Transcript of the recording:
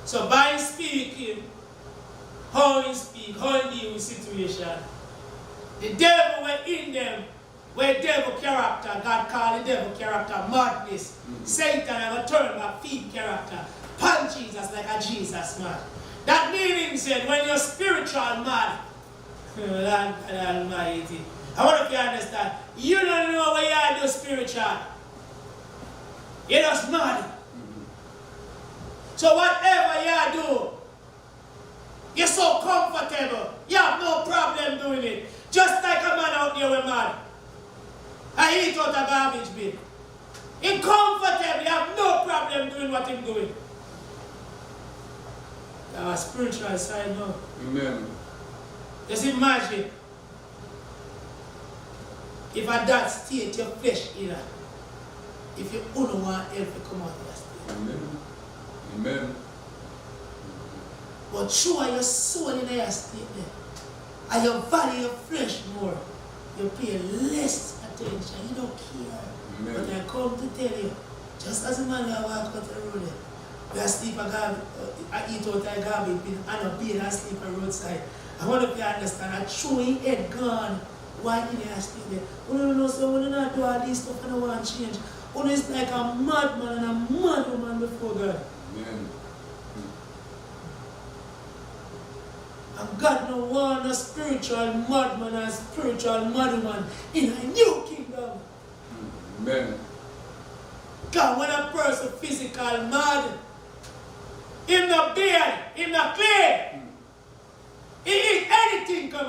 So by speaking, how he speak, how he deal with situation, the devil were in them, where devil character, God called the devil character madness. Satan ever turn back, feed character, punch Jesus like a Jesus man. That meaning said, when you're spiritual mad, Lord Almighty, I want if you understand, you don't know where you are do spiritual. You're just mad. So whatever you do, you're so comfortable. You have no problem doing it. Just like a man out there with mad. I eat out a garbage bin. He's comfortable. You have no problem doing what he's doing. Our spiritual side now. Amen. Just imagine if at that state your flesh in her, if you only want help to come out of that state. Amen. Amen. But show your soul in your state there, and you value your flesh more, you pay less attention, you don't care. Amen. But I come to tell you, just as a man who walk out the road, we sleep a garbage, I eat out a garbage bin, and I pay and sleep on the roadside. I want to understand, I throw in head gone, why did I stay there? We don't know, so we don't not do all this stuff and I want to change. Only it's like a madman and a mad woman before God. Amen. And God no want a spiritual madman and a spiritual madwoman in a new kingdom. Amen. God, when a person physical mad, him not beard, him not clean. He eat anything come